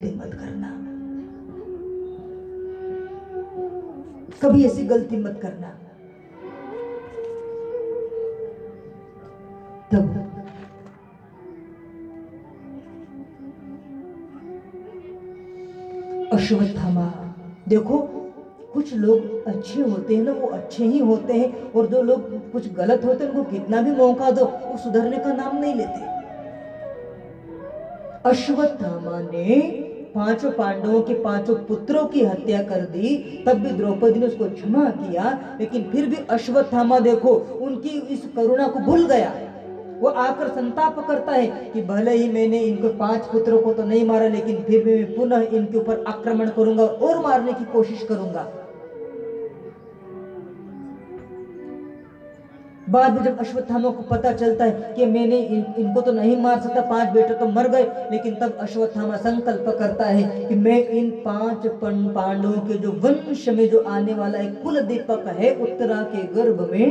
मत करना, कभी ऐसी गलती मत करना। तब अश्वत्थामा, देखो कुछ लोग अच्छे होते हैं ना, वो अच्छे ही होते हैं, और जो लोग कुछ गलत होते हैं उनको कितना भी मौका दो वो सुधरने का नाम नहीं लेते। अश्वत्थामा ने पांचों पांडवों के पांचों पुत्रों की हत्या कर दी, तब भी द्रौपदी ने उसको क्षमा किया, लेकिन फिर भी अश्वत्थामा देखो उनकी इस करुणा को भूल गया। वो आकर संताप करता है कि भले ही मैंने इनको 5 पुत्रों को तो नहीं मारा, लेकिन फिर भी मैं पुनः इनके ऊपर आक्रमण करूंगा और मारने की कोशिश करूंगा। बाद में जब अश्वत्थामा को पता चलता है कि मैंने इनको तो नहीं मार सकता, 5 बेटे तो मर गए, लेकिन तब अश्वत्थामा संकल्प करता है कि मैं इन 5 पांडवों के जो वंश में जो आने वाला एक कुल दीपक है उत्तरा के गर्भ में,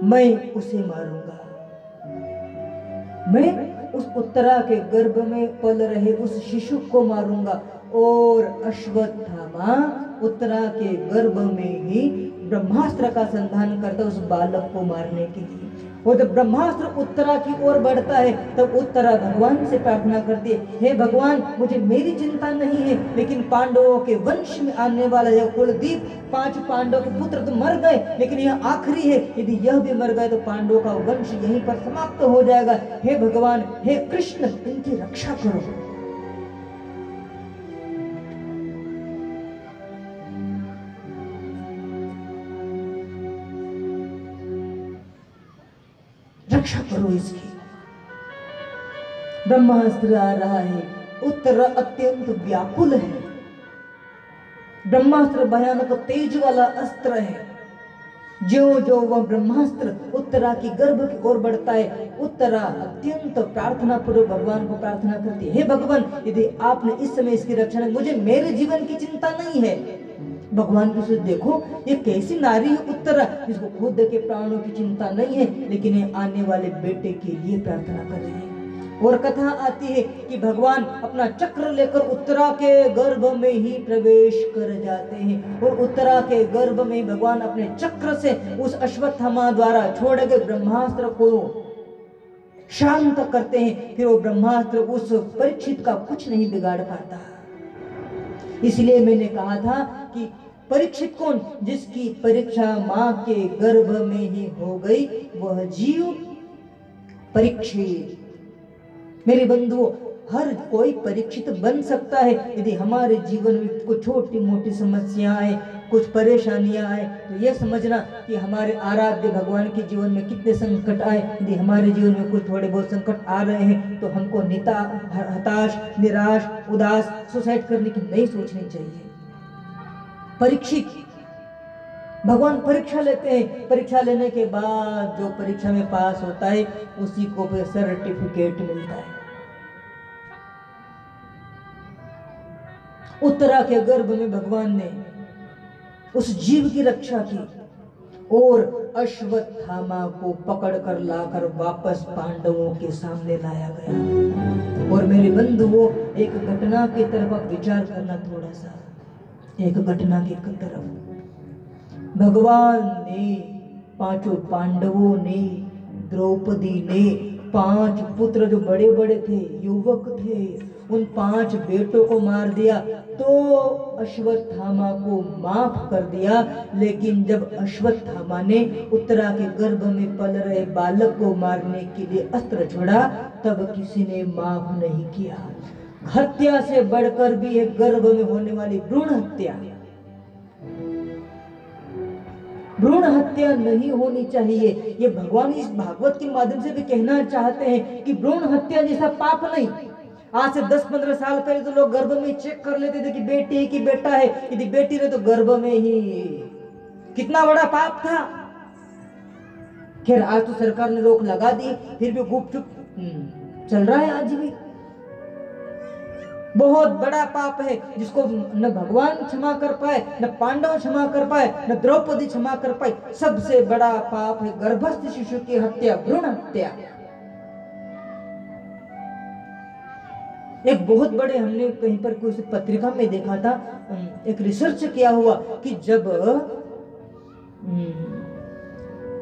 मैं उसे मारूंगा। मैं उस उत्तरा के गर्भ में पल रहे उस शिशु को मारूंगा। और अश्वत्थामा उत्तरा के गर्भ में ही ब्रह्मास्त्र का संधान करता उस बालक को मारने के लिए। और जब ब्रह्मास्त्र उत्तरा की ओर बढ़ता है तब उत्तरा भगवान से प्रार्थना करती है, हे भगवान मुझे मेरी चिंता नहीं है, लेकिन पांडवों के वंश में आने वाला यह कुलदीप, 5 पांडव के पुत्र तो मर गए, लेकिन यह आखिरी है, यदि यह भी मर गए तो पांडवों का वंश यहीं पर समाप्त हो जाएगा। हे भगवान, हे कृष्ण, इनकी रक्षा करो। रक्षा करो इसकी। ब्रह्मास्त्र आ रहा है, उत्तरा अत्यंत व्याकुल है। ब्रह्मास्त्र भयानक तेज वाला अस्त्र है। जो जो वह ब्रह्मास्त्र उत्तरा की गर्भ की ओर बढ़ता है, उत्तरा अत्यंत प्रार्थना पूर्वक भगवान को प्रार्थना करती है, हे भगवान यदि आपने इस समय इसकी रक्षा नहीं, मुझे मेरे जीवन की चिंता नहीं है। भगवान की सोच देखो, ये कैसी नारी है उत्तरा, जिसको खुद के प्राणों की चिंता नहीं है, लेकिन ये आने वाले बेटे के लिए प्रार्थना कर रही है। और कथा आती है कि भगवान अपना चक्र लेकर उत्तरा के गर्भ में ही प्रवेश कर जाते हैं, और उत्तरा के गर्भ में भगवान अपने चक्र से उस अश्वत्थामा द्वारा छोड़े गए ब्रह्मास्त्र को शांत करते हैं। फिर वो ब्रह्मास्त्र उस परीक्षित का कुछ नहीं बिगाड़ पाता। इसलिए मैंने कहा था कि परीक्षित कौन, जिसकी परीक्षा मां के गर्भ में ही हो गई, वह जीव परीक्षित। मेरे बंधुओं, हर कोई परीक्षित बन सकता है। यदि हमारे जीवन में कुछ छोटी मोटी समस्याएं, कुछ परेशानियां आए, तो यह समझना कि हमारे आराध्य भगवान के जीवन में कितने संकट आए। यदि हमारे जीवन में कुछ थोड़े बहुत संकट आ रहे हैं तो हमको हताश, निराश, उदास, सुसाइड करने की नहीं सोचनी चाहिए। परीक्षित भगवान परीक्षा लेते हैं, परीक्षा लेने के बाद जो परीक्षा में पास होता है उसी को फिर सर्टिफिकेट मिलता है। उत्तरा के गर्भ में भगवान ने उस जीव की रक्षा की और अश्वत्थामा को पकड़कर लाकर वापस पांडवों के सामने लाया गया। और मेरे बंधुओं, एक घटना की तरफ आप विचार करना, थोड़ा सा एक घटना की तरफ। भगवान ने, 5 पांडवों ने, द्रौपदी ने 5 पुत्र जो बड़े बड़े थे, युवक थे, उन 5 बेटों को मार दिया तो अश्वत्थामा को माफ कर दिया। लेकिन जब अश्वत्थामा ने उत्तरा के गर्भ में पल रहे बालक को मारने के लिए अस्त्र छोड़ा, तब किसी ने माफ नहीं किया। हत्या से बढ़कर भी एक गर्भ में होने वाली भ्रूण हत्या, भ्रूण हत्या नहीं होनी चाहिए। ये भगवान इस भागवत के माध्यम से भी कहना चाहते हैं कि भ्रूण हत्या जैसा पाप नहीं। आज से 10-15 साल पहले तो लोग गर्भ में चेक कर लेते थे कि बेटी है कि बेटा है, यदि बेटी रहे तो गर्भ में ही, कितना बड़ा पाप था। खैर आज तो सरकार ने रोक लगा दी, फिर भी गुपचुप चल रहा है आज भी। बहुत बड़ा पाप है जिसको न भगवान क्षमा कर पाए, न पांडव क्षमा कर पाए, न द्रौपदी क्षमा कर पाई। सबसे बड़ा पाप है गर्भस्थ शिशु की हत्या, भ्रूण हत्या। एक बहुत बड़े, हमने कहीं पर कोई पत्रिका में देखा था, एक रिसर्च किया हुआ कि जब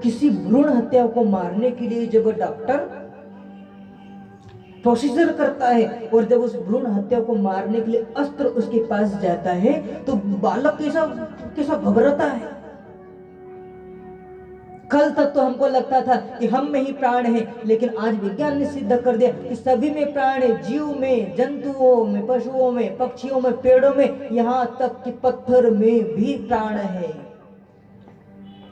किसी भ्रूण हत्या को मारने के लिए जब डॉक्टर प्रोसीजर करता है और जब उस भ्रूण हत्या को मारने के लिए अस्त्र उसके पास जाता है तो बालक कैसा कैसा घबराता है। कल तक तो हमको लगता था कि हम में ही प्राण है, लेकिन आज विज्ञान ने सिद्ध कर दिया कि सभी में प्राण है, जीव में, जंतुओं में, पशुओं में, पक्षियों में, पेड़ों में, यहाँ तक कि पत्थर में भी प्राण है।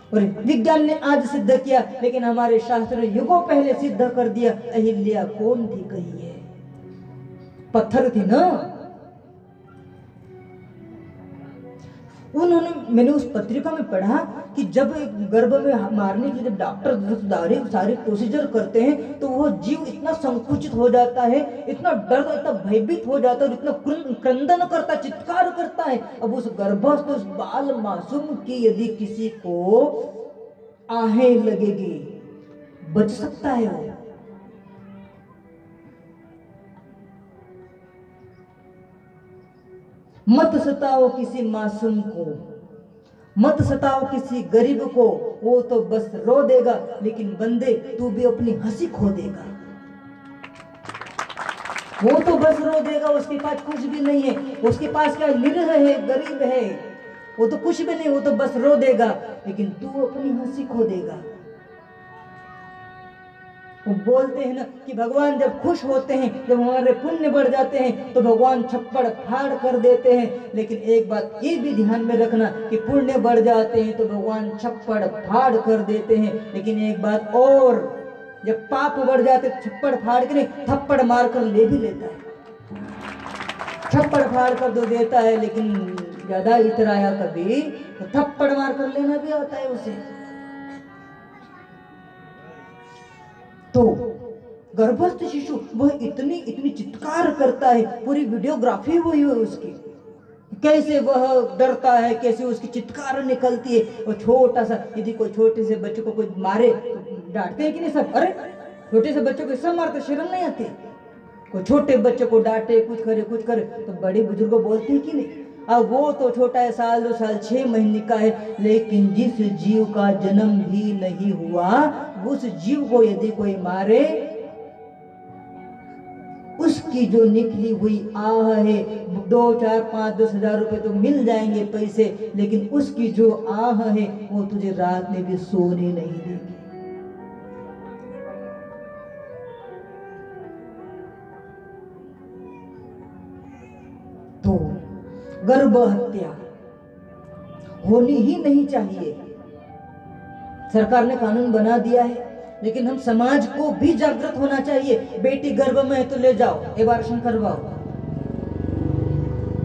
और विज्ञान ने आज सिद्ध किया, लेकिन हमारे शास्त्र ने युगों पहले सिद्ध कर दिया। अहिल्या कौन थी कही है? पत्थर थी ना। उन्होंने, मैंने उस पत्रिका में पढ़ा कि जब गर्भ में मारने के जब डॉक्टर सारे प्रोसीजर करते हैं तो वो जीव इतना संकुचित हो जाता है, इतना डर, इतना भयभीत हो जाता है, इतना क्रंदन करता, चित्कार करता है। अब उस गर्भस्थ उस बाल मासूम की यदि किसी को आहें लगेगी, बच सकता है वो? मत सताओ किसी मासूम को, मत सताओ किसी गरीब को, वो तो बस रो देगा, लेकिन बंदे तू भी अपनी हंसी खो देगा। वो तो बस रो देगा, उसके पास कुछ भी नहीं है, उसके पास क्या, निरह है, गरीब है, वो तो कुछ भी नहीं, वो तो बस रो देगा, लेकिन तू अपनी हंसी खो देगा। वो बोलते हैं ना कि भगवान जब खुश होते हैं, जब हमारे पुण्य बढ़ जाते हैं तो भगवान छप्पड़ फाड़ कर देते हैं। लेकिन एक बात ये भी ध्यान में रखना कि पुण्य बढ़ जाते हैं तो भगवान छप्पड़ फाड़ कर देते हैं, लेकिन एक बात और, जब पाप बढ़ जाते छप्पड़ फाड़ के नहीं, थप्पड़ मार कर ले भी लेता है। छप्पड़ फाड़ कर तो देता है, लेकिन ज्यादा इतराया कभी तो थप्पड़ मार कर लेना भी आता है उसे। तो गर्भस्थ शिशु वह इतनी चित्कार करता है, पूरी वीडियोग्राफी हुई है उसकी, कैसे वह डरता है, कैसे उसकी चित्कार निकलती है। और छोटा सा, यदि कोई छोटे से बच्चे को कोई मारे तो डांटते हैं कि नहीं सब? अरे छोटे से बच्चे को सब मारते, शर्म नहीं आती? कोई छोटे बच्चे को डांटे, कुछ करे तो बड़े बुजुर्ग बोलते हैं कि नहीं? अब वो तो छोटा है, साल 2 साल 6 महीने का है, लेकिन जिस जीव का जन्म भी नहीं हुआ उस जीव को यदि कोई मारे, उसकी जो निकली हुई आह है, 2, 4, 5, 10 हजार रुपए तो मिल जाएंगे पैसे, लेकिन उसकी जो आह है वो तुझे रात में भी सोने नहीं देगी। तो गर्भ हत्या होनी ही नहीं चाहिए। सरकार ने कानून बना दिया है, लेकिन हम समाज को भी जागृत होना चाहिए। बेटी गर्भ में है तो ले जाओ, एबार्शन करवाओ।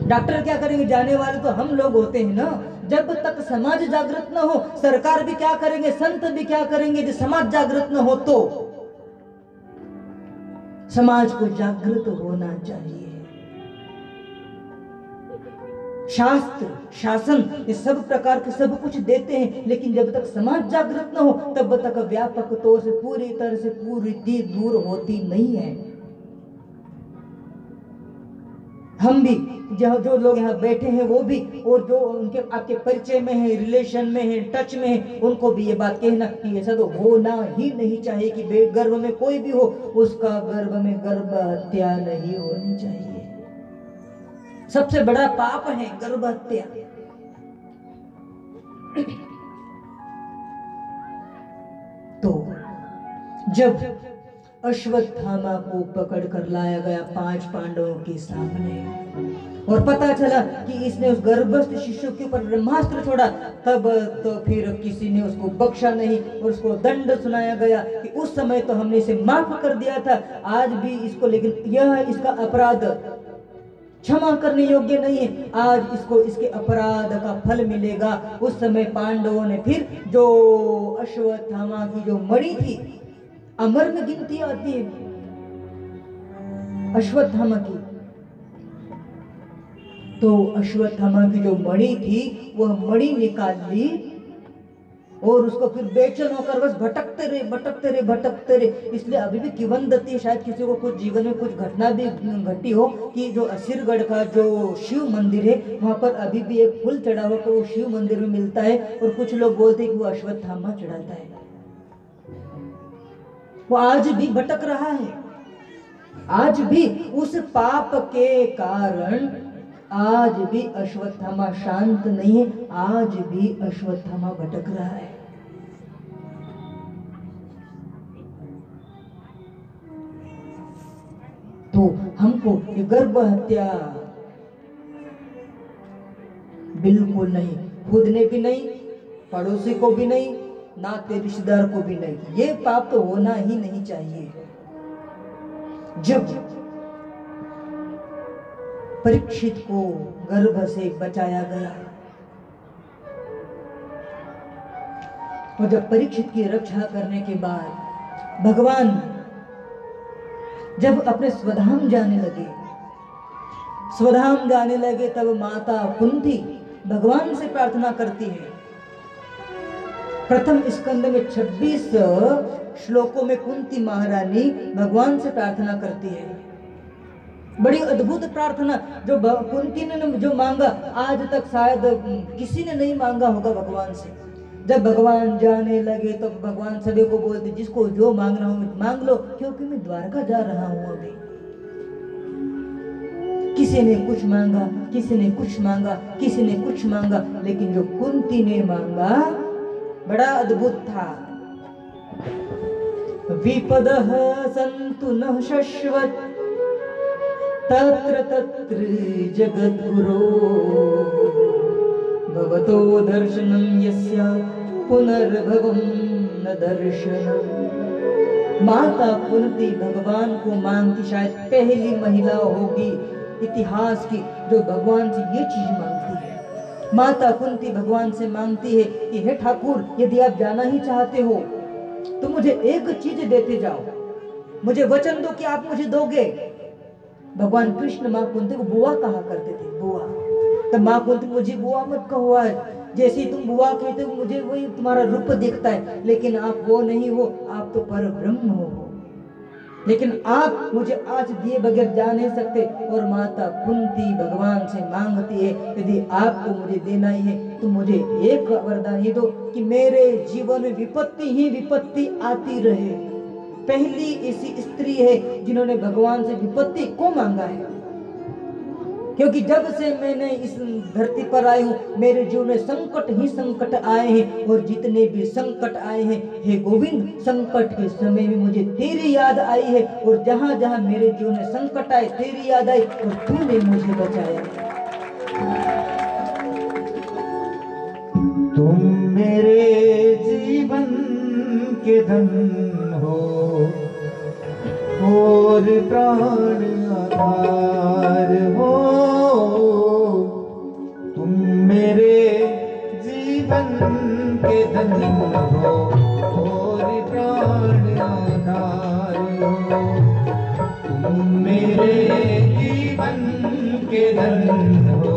डॉक्टर क्या करेंगे? जाने वाले तो हम लोग होते हैं ना। जब तक समाज जागृत न हो, सरकार भी क्या करेंगे, संत भी क्या करेंगे? जब समाज जागृत न हो तो समाज को जागृत होना चाहिए। शास्त्र, शासन, ये सब प्रकार के सब कुछ देते हैं, लेकिन जब तक समाज जागृत न हो तब तक व्यापक तौर से पूरी तरह से कुरीति दूर होती नहीं है। हम भी, जो लोग यहाँ बैठे हैं वो भी, और जो उनके आपके परिचय में है, रिलेशन में है, टच में है, उनको भी ये बात कहना कि ऐसा तो होना ही नहीं चाहिए कि गर्भ में कोई भी हो उसका गर्भ में गर्भ हत्या नहीं होनी चाहिए। सबसे बड़ा पाप है गर्भ हत्या। तो जब अश्वत्थामा को पकड़ कर लाया गया 5 पांडवों के सामने और पता चला कि इसने उस गर्भस्थ शिशु के ऊपर ब्रह्मास्त्र छोड़ा, तब तो फिर किसी ने उसको बख्शा नहीं और उसको दंड सुनाया गया कि उस समय तो हमने इसे माफ कर दिया था, आज भी इसको, लेकिन यह इसका अपराध क्षमा करने योग्य नहीं है, आज इसको इसके अपराध का फल मिलेगा। उस समय पांडवों ने फिर जो अश्वत्थामा की जो मणि थी, अमर में गिनती आती है अश्वत्थामा की, तो अश्वत्थामा की जो मणि थी वह मणि निकाल ली और उसको फिर बेचैन होकर बस भटकते रहे भटकते रहे भटकते रहे। इसलिए अभी भी किवंदती, शायद किसी को कुछ जीवन में कुछ घटना भी घटी हो कि जो असीरगढ़ का जो शिव मंदिर है वहां पर अभी भी एक फूल चढ़ा हुआ तो वो शिव मंदिर में मिलता है, और कुछ लोग बोलते हैं कि वो अश्वत्थामा चढ़ाता है। वो आज भी भटक रहा है, आज भी उस पाप के कारण आज भी अश्वत्थामा शांत नहीं है, आज भी अश्वत्थामा भटक रहा है। तो हमको ये गर्भ हत्या बिल्कुल नहीं, खुद ने भी नहीं, पड़ोसी को भी नहीं, नाते रिश्तेदार को भी नहीं। ये पाप तो होना ही नहीं चाहिए। जब परीक्षित को गर्भ से बचाया गया और जब परीक्षित की रक्षा करने के बाद भगवान जब अपने स्वधाम जाने लगे तब माता कुंती भगवान से प्रार्थना करती है। प्रथम स्कंद में 26 श्लोकों में कुंती महारानी भगवान से प्रार्थना करती है। बड़ी अद्भुत प्रार्थना जो कुंती ने जो मांगा आज तक शायद किसी ने नहीं मांगा होगा भगवान से। जब भगवान जाने लगे तो भगवान सभी को बोलते जिसको जो मांगना हो मांग लो, क्योंकि मैं द्वारका जा रहा हूं अभी। किसी ने कुछ मांगा, किसी ने कुछ मांगा, किसी ने कुछ मांगा, लेकिन जो कुंती ने मांगा बड़ा अद्भुत था। विपदः सन्तु न शश्वत् तत्र तत्र जगद्गुरो भवतो दर्शनं यस्य पुनर्भवं न दर्शनम्। माता कुंती भगवान को मांगती, शायद पहली महिला होगी इतिहास की जो भगवान से ये चीज मांगती है। माता कुंती भगवान से मांगती है कि हे ठाकुर, यदि आप जाना ही चाहते हो तो मुझे एक चीज देते जाओ, मुझे वचन दो कि आप मुझे दोगे। भगवान कृष्ण माँ कुंती को बुआ कहा करते थे, बुआ। तो माँ कुंती मुझे बुआ मत कहो, जैसे तुम बुआ कहते हो मुझे वही तुम्हारा रूप दिखता है, लेकिन आप वो नहीं हो, आप तो पर ब्रह्म हो। लेकिन आप मुझे आज दिए बगैर जा नहीं सकते। और माता कुंती भगवान से मांगती है यदि आपको मुझे देना ही है तो मुझे एक वरदान ये दो कि मेरे जीवन में विपत्ति ही विपत्ति आती रहे। पहली ऐसी स्त्री है जिन्होंने भगवान से विपत्ति को मांगा है, क्योंकि जब से मैंने इस धरती पर आई हूँ मेरे जीवन में संकट ही संकट आए हैं, और जितने भी संकट आए हैं हे गोविंद, संकट के समय में मुझे तेरी याद आई है, और जहाँ जहाँ मेरे जीवन में संकट आए तेरी याद आई और तूने मुझे बचाया। तुम मेरे जीवन के धन हो और प्राण आधार हो, तुम मेरे जीवन के धन हो और प्राण आधार हो, तुम मेरे जीवन के धन हो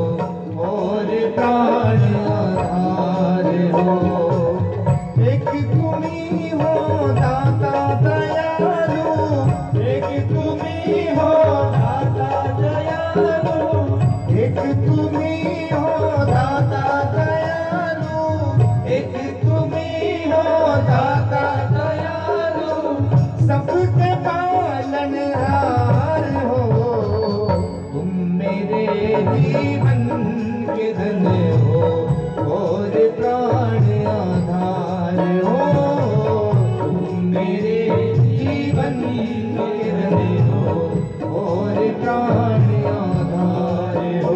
और प्राण आधार हो। एक तुम ही हो दाता दयालु, एक तुम ही हो दाता दयालु, एक तुम ही हो दाता दयालु, एक तुम ही हो दाता दयालु, सबके पालनहार हो, तुम मेरे जीवन के धन हो और प्राण आधार हो, तुम मेरे जीवन के धन हो और प्राण आधार हो।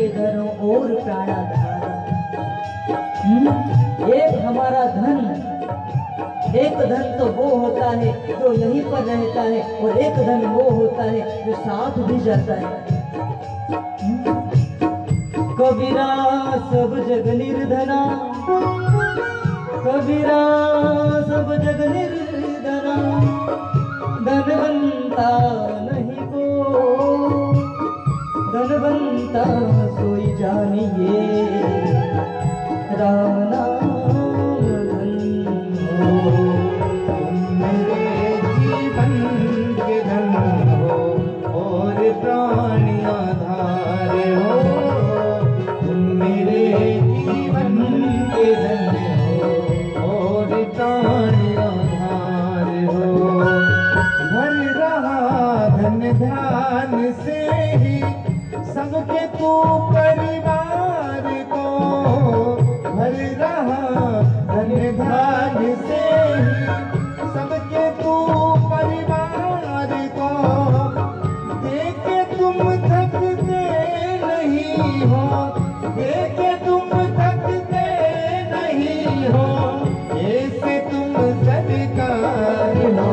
के धनो और प्राणाधार। एक हमारा धन, एक धन तो वो होता है जो यहीं पर रहता है, और एक धन वो होता है जो साथ भी जाता है। कबीरा सब जग निर्धना, कबीरा सब जग निर्धना, धनवंता नहीं को, धनवंता सोई जानिए, राम नाम धन हो। तुम मेरे जीवन के धन हो और प्राण आधार हो। तुम मेरे जीवन के धन हो और प्राण आधार हो। भर रहा धन ध्यान से ही सबके तू परिवार को, भर रहा धन ध्यान से ही सबके तू परिवार को। देखे तुम थकते नहीं हो, देखे तुम थकते नहीं हो, ऐसे तुम सरकार हो।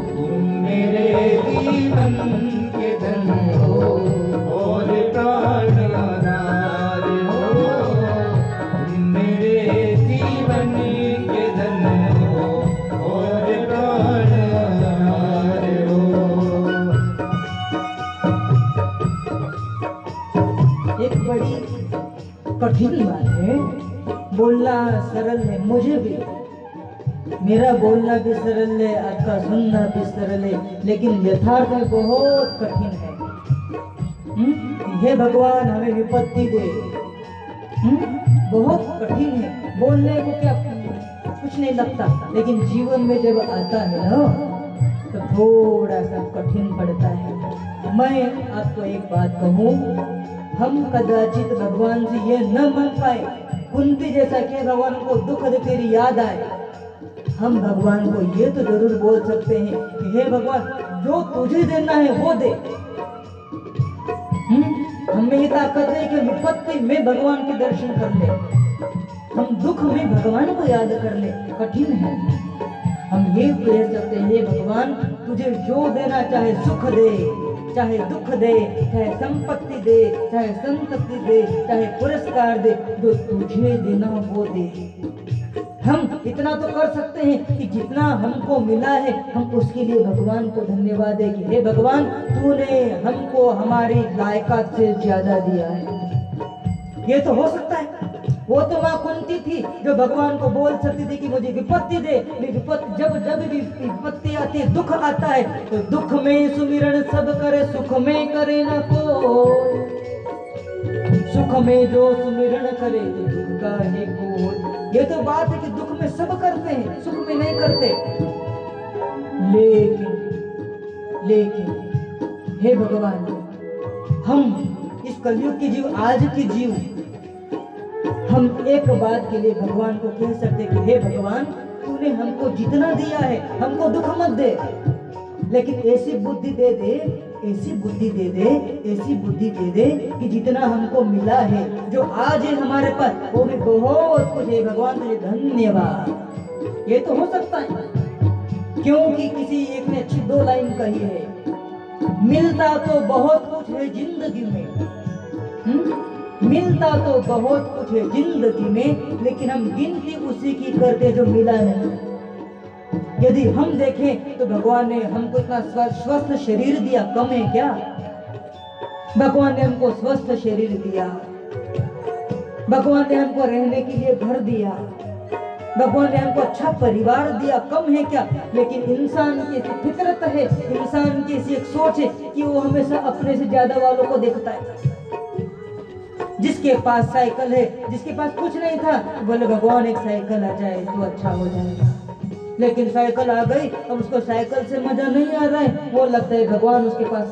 तुम मेरे जीवन के धन हो और प्राण आधार हो। तुम मेरे जीवन के धन हो और प्राण आधार हो। एक बड़ी कठिन बात है, बोलना सरल है, मुझे भी, मेरा बोलना भी सरल है, आपका सुनना भी सरल है, लेकिन यथार्थ में बहुत कठिन है। हे भगवान हमें विपत्ति दे। बहुत कठिन है, बोलने को क्या कुछ नहीं लगता, लेकिन जीवन में जब आता है ना तो थोड़ा सा कठिन पड़ता है। मैं आपको एक बात कहूँ, हम कदाचित भगवान से ये न मांग पाए, कुंती जैसा कि भगवान को दुख दे तेरी याद आए। हम भगवान को ये तो जरूर बोल सकते हैं कि हे भगवान जो तुझे देना है वो दे। हमें ये ताकत है कि विपत्ति में भगवान के दर्शन कर ले, हम दुख में भगवान को याद कर ले। कठिन है, हम ये कह सकते हैं हे भगवान तुझे जो देना, चाहे सुख दे, चाहे दुख दे, चाहे संपत्ति दे, चाहे संतति दे, चाहे पुरस्कार दे, जो तुझे देना वो दे। हम इतना तो कर सकते हैं कि जितना हमको मिला है हम उसके लिए भगवान को धन्यवाद दें कि हे भगवान तूने हमको हमारी लायकात से ज्यादा दिया है। ये तो हो सकता है। वो तो माँ कुंती थी जो भगवान को बोल सकती थी कि मुझे विपत्ति दे। विपत्ति जब जब भी विपत्ति आती है, दुख आता है, तो दुख में सुमिरन सब करे, सुख में करे न कोई। सुख में जो सुमिरन करे तो दुख का है कोई। ये तो बात है कि दुख में सब करते हैं, सुख में नहीं करते। लेकिन हे भगवान, हम इस कलयुग के जीव, आज के जीव, हम एक बात के लिए भगवान को कह सकते कि हे भगवान तूने हमको जितना दिया है हमको दुख मत दे, लेकिन ऐसी बुद्धि दे दे, ऐसी बुद्धि दे दे, ऐसी बुद्धि दे दे कि जितना हमको मिला है, जो आज है हमारे पास, वो भी बहुत कुछ है। भगवान तुझे धन्यवाद। ये तो हो सकता है, क्योंकि किसी एक ने अच्छी 2 लाइन कही है, मिलता तो बहुत कुछ है जिंदगी में, मिलता तो बहुत कुछ है जिंदगी में, लेकिन हम गिनती उसी की करते जो मिला नहीं। यदि हम देखें तो भगवान ने हमको इतना स्वस्थ शरीर दिया, कम है क्या? भगवान ने हमको स्वस्थ शरीर दिया, भगवान ने हमको रहने के लिए घर दिया, भगवान ने हमको अच्छा परिवार दिया, कम है क्या? लेकिन इंसान की ऐसी फितरत है, इंसान की ऐसी एक सोच है कि वो हमेशा अपने से ज्यादा वालों को देखता है। जिसके पास साइकिल है, जिसके पास कुछ नहीं था, बोले भगवान एक साइकिल आ जाए तो अच्छा हो जाएगा। लेकिन साइकिल आ गई, अब उसको साइकिल से मजा नहीं आ रहा है, वो लगता है भगवान उसके पास